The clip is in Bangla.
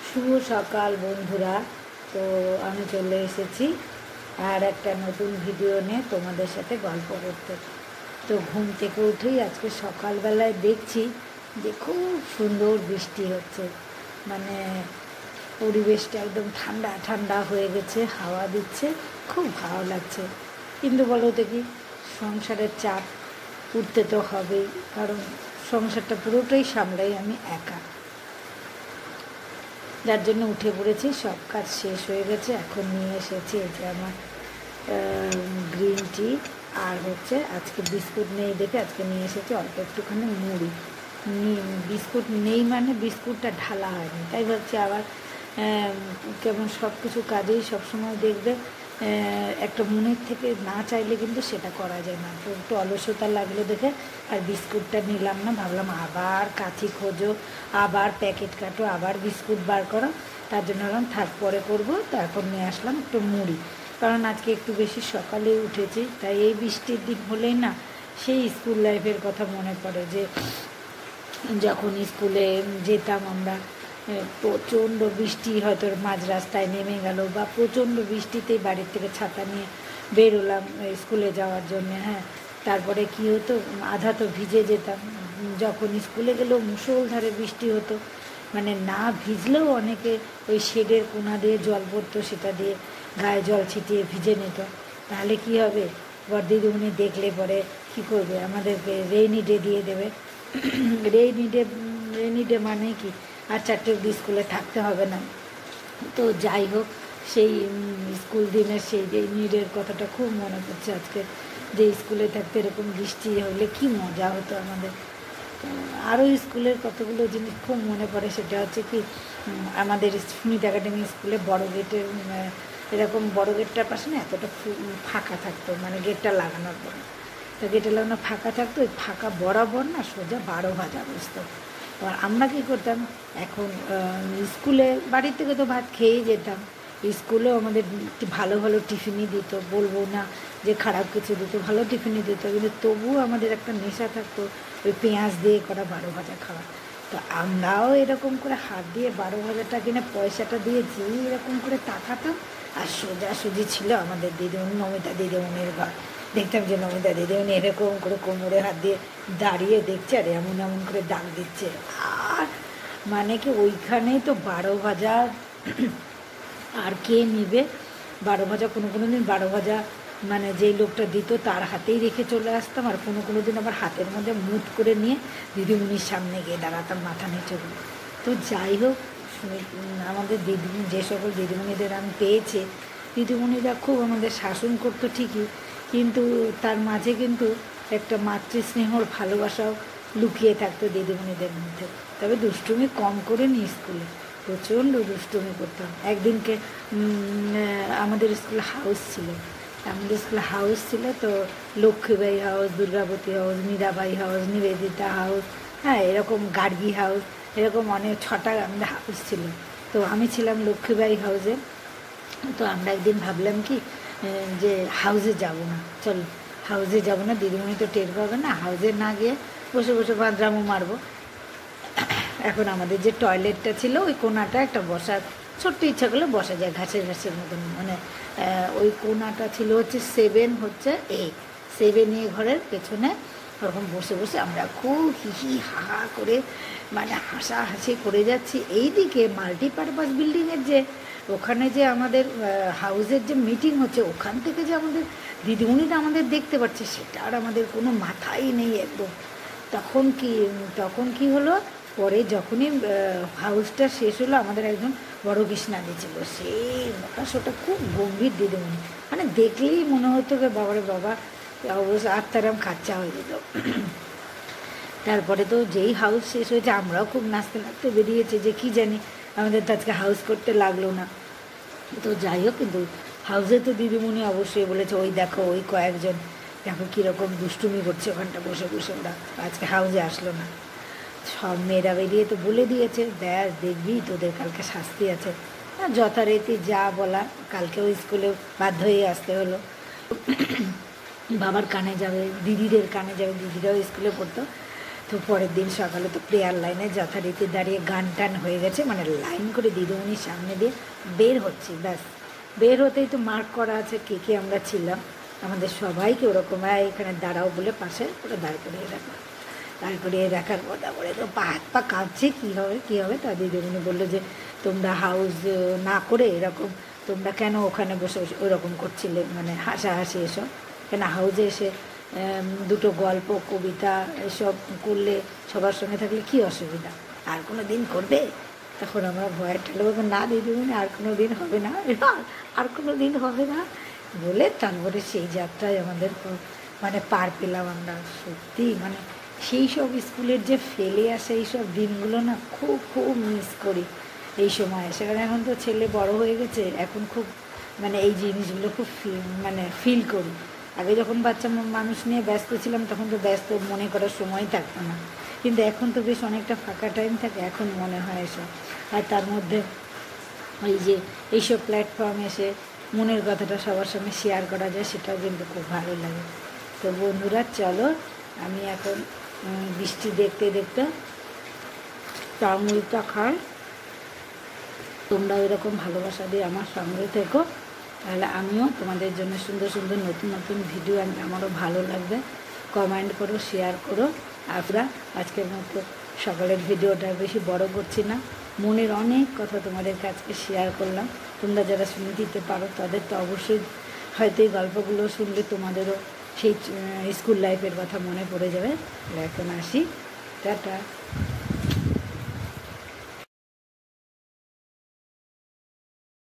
শুভ সকাল বন্ধুরা। তো আমি চলে এসেছি আর একটা নতুন ভিডিও নিয়ে তোমাদের সাথে গল্প করতে। তো ঘুম থেকে উঠেই আজকে সকালবেলায় দেখছি যে খুব সুন্দর বৃষ্টি হচ্ছে, মানে পরিবেশটা একদম ঠান্ডা ঠান্ডা হয়ে গেছে, হাওয়া দিচ্ছে, খুব ভালো লাগছে। কিন্তু বলো দেখি, সংসারের চাপ উঠতে তো হবেই, কারণ সংসারটা পুরোটাই সামলাই আমি একা, যার জন্য উঠে পড়েছি। সব কাজ শেষ হয়ে গেছে, এখন নিয়ে এসেছি এই যে আমার গ্রিন টি, আর হচ্ছে আজকে বিস্কুট নেই দেখে আজকে নিয়ে এসেছি অল্প একটুখানি মুড়ি। বিস্কুট নেই মানে বিস্কুটটা ঢালা হয়নি, তাই ভাবছি আবার কেমন সব কিছু কাজেই সবসময় দেখবে একটা মনের থেকে না চাইলে কিন্তু সেটা করা যায় না। তো একটু অলসতা লাগলো দেখে আর বিস্কুটটা নিলাম না, ভাবলাম আবার কাঠি খোঁজো, আবার প্যাকেট কাটো, আবার বিস্কুট বার করো, তার জন্য ভাবলাম থাক পরে করবো। তো এখন নিয়ে আসলাম একটু মুড়ি, কারণ আজকে একটু বেশি সকালে উঠেছি, তাই এই বৃষ্টির দিন হলেই না সেই স্কুল লাইফের কথা মনে পড়ে, যে যখন স্কুলে যেতাম আমরা, প্রচণ্ড বৃষ্টি হয়তো মাঝ রাস্তায় নেমে গেল, বা প্রচণ্ড বৃষ্টিতেই বাড়ির থেকে ছাতা নিয়ে বেরোলাম স্কুলে যাওয়ার জন্য। হ্যাঁ, তারপরে কী হতো, আধা তো ভিজে যেতাম। যখন স্কুলে গেলেও মুষলধারে বৃষ্টি হতো, মানে না ভিজলেও অনেকে ওই শেডের কোনা দিয়ে জল পড়তো, সেটা দিয়ে গায়ে জল ছিটিয়ে ভিজে নিত। তাহলে কি হবে, এবার দিদিমণি দেখলে পরে কী করবে, আমাদেরকে রেইনি ডে দিয়ে দেবে। রেইনি ডে মানে কি, আর 4টে অবধি স্কুলে থাকতে হবে না। তো যাই হোক, সেই স্কুল দিনের সেই রেইনি ডের কথাটা খুব মনে পড়ছে আজকে, যে স্কুলে থাকতে এরকম বৃষ্টি হলে কি মজা হতো আমাদের। আরও স্কুলের কতগুলো জিনিস খুব মনে পড়ে, সেটা হচ্ছে কি, আমাদের স্মিথ একাডেমি স্কুলে বড় গেটের এরকম বড় গেটটার পাশে না এতটা ফাঁকা থাকতো, মানে গেটটা লাগানোর পরে তো গেটে লাগানো ফাঁকা থাকতো, ওই ফাঁকা বরাবর না সোজা 12 ভাজা বসতো। এবার আমরা কী করতাম, এখন স্কুলে বাড়ির থেকে তো ভাত খেয়েই যেতাম, স্কুলেও আমাদের ভালো ভালো টিফিনই দিত, বলবো না যে খারাপ কিছু দিত, ভালো টিফিনই দিত, কিন্তু তবুও আমাদের একটা নেশা থাকতো ওই পেঁয়াজ দিয়ে করা 12 ভাজা খাওয়া। তো আমরাও এরকম করে হাত দিয়ে 12 ভাজাটা কিনে পয়সাটা দিয়ে যেই এরকম করে তাকাতাম, আর সোজাসুজি ছিল আমাদের দিদিমণি, নমিতা দিদিমণির ঘর। দেখতাম যে নমিতা দিদিমণি এরকম করে কোমরে হাত দিয়ে দাঁড়িয়ে দেখছে আর এমন এমন করে ডাক দিচ্ছে, আর মানে কি ওইখানেই তো 12 ভাজা আর কে নেবে। 12 ভাজা কোনো কোনো দিন 12 ভাজা মানে যেই লোকটা দিত তার হাতেই রেখে চলে আসতাম, আর কোনো কোনো দিন আবার হাতের মধ্যে মুঠ করে নিয়ে দিদিমণির সামনে গিয়ে দাঁড়াতাম মাথা নিচু করে। তো যাই হোক, আমাদের দিদিমণি, যে সকল দিদিমণিদের আমি পেয়েছি, দিদিমণিরা খুব আমাদের শাসন করতো ঠিকই, কিন্তু তার মাঝে কিন্তু একটা মাতৃস্নেহর ভালোবাসাও লুকিয়ে থাকতো দিদিমণিদের মধ্যে। তবে দুষ্টুমি কম করে নি, স্কুলে প্রচণ্ড দুষ্টুমি করতাম। একদিনকে আমাদের স্কুলে হাউস ছিল, তো Lakshmibai house, Durgavati house, Mirabai house, Nivedita house, হ্যাঁ এরকম গার্গী হাউস, এরকম অনেক 6টা আমাদের হাউস ছিল। তো আমি ছিলাম লক্ষ্মীবাই হাউসে। তো আমরা একদিন ভাবলাম কি, যে হাউসে যাব না, চল হাউসে যাব না, দিদিমণি তো টের পাবে না, হাউসে না গিয়ে বসে বসে বাদরামও মারবো। এখন আমাদের যে টয়লেটটা ছিল ওই কোনাটা একটা বসার ছোট্ট ইচ্ছা করলে বসা যায়, ঘাসের ঘাসের মতন, মানে ওই কোনাটা ছিল হচ্ছে 7A ঘরের পেছনে। ওরকম বসে বসে আমরা খুব হিহি হাহা করে মানে হাসাহাসি করে যাচ্ছি। এইদিকে মাল্টিপারপাস বিল্ডিংয়ের যে ওখানে যে আমাদের হাউসের যে মিটিং হচ্ছে, ওখান থেকে যে আমাদের দিদিমণিটা আমাদের দেখতে পাচ্ছে, সেটা আর আমাদের কোনো মাথাই নেই একদম। তখন কি হলো, পরে যখনই হাউসটা শেষ হলো, আমাদের একজন বড় কৃষ্ণাদি ছিল, সেই মোটা খুব গম্ভীর দিদিমণি, মানে দেখলেই মনে হতো যে বাবারে বাবা, অবশ্য আত্মারাম খাচ্চা হয়ে যেত। তারপরে তো যেই হাউস শেষ হয়েছে, আমরাও খুব নাচতে নাচতে বেরিয়েছে, যে কি জানি আমাদের তো আজকে হাউস করতে লাগলো না। তো যাই হোক, কিন্তু হাউসে তো দিদিমণি অবশ্যই বলেছে, ওই দেখো ওই কয়েকজন দেখো কীরকম দুষ্টুমি করছে ওখানটা বসে বসে, ওরা আজকে হাউসে আসলো না। সব মেয়েরা বেরিয়ে তো বলে দিয়েছে, ব্যাস দেখবি তোদের কালকে শাস্তি আছে। যথারীতি যা বলা, কালকেও স্কুলে বাধ্য হয়ে আসতে হলো। বাবার কানে যাবে, দিদিদের কানে যাবে, দিদিরাও স্কুলে পড়তো, তো পরের দিন সকালে তো প্রেয়ার লাইনে যথারীতি দাঁড়িয়ে গান টান হয়ে গেছে, মানে লাইন করে দিদিমণির সামনে দিয়ে বের হচ্ছি, ব্যাস বের হতেই তো মার্ক করা আছে কে কে আমরা ছিলাম, আমাদের সবাইকে ওরকম এখানে দাঁড়াও বলে পাশে পুরো দাঁড় করিয়ে রাখা। দাঁড় করিয়ে রাখার পর তারপরে তো পা হাত পা কাঁপছে, কী হবে। তা দিদিমণি বললো যে তোমরা হাউস না করে এরকম তোমরা কেন ওখানে বসে বসে ওইরকম করছিলে, মানে হাসাহাসি এসব, কেন হাউসে এসে দুটো গল্প কবিতা এসব করলে সবার সঙ্গে থাকলে কী অসুবিধা, আর কোনো দিন করবে? তখন আমরা ভয় ঠেলে না দিদিমণি আর কোনো দিন হবে না, আর কোনো দিন হবে না বলে তারপরে সেই যাত্রায় আমাদের মানে পার পেলাম আমরা। সত্যি মানে সেই সব স্কুলের যে ফেলে আসে এইসব দিনগুলো না খুব খুব মিস করি এই সময়। সেখানে এখন তো ছেলে বড় হয়ে গেছে, এখন খুব মানে এই জিনিসগুলো খুব ফিল করি। আগে যখন বাচ্চা মানুষ নিয়ে ব্যস্ত ছিলাম তখন তো ব্যস্ত মনে করার সময় থাকতো না, কিন্তু এখন তো বেশ অনেকটা ফাঁকা টাইম থাকে, এখন মনে হয় এসব। আর তার মধ্যে ওই যে এইসব প্ল্যাটফর্মে এসে মনের কথাটা সবার সঙ্গে শেয়ার করা যায়, সেটাও কিন্তু খুব ভালো লাগে। তো বন্ধুরা চলো, আমি এখন বৃষ্টি দেখতে দেখতে চাউমুড়িটা খাই, তোমরা ওইরকম ভালোবাসা দিয়ে আমার সঙ্গে থেকো, তাহলে আমিও তোমাদের জন্য সুন্দর সুন্দর নতুন নতুন ভিডিও আমারও ভালো লাগবে। কমেন্ট করো, শেয়ার করো। আমরা আজকের মতো সকালের ভিডিওটা বেশি বড় করছি না, মনের অনেক কথা তোমাদের কাছে শেয়ার করলাম। তোমরা যারা শুনে দিতে পারো তাদের তো অবশ্যই হয়তো এই গল্পগুলো শুনলে তোমাদেরও সেই স্কুল লাইফের কথা মনে পড়ে যাবে। এখন আসি, টাটা।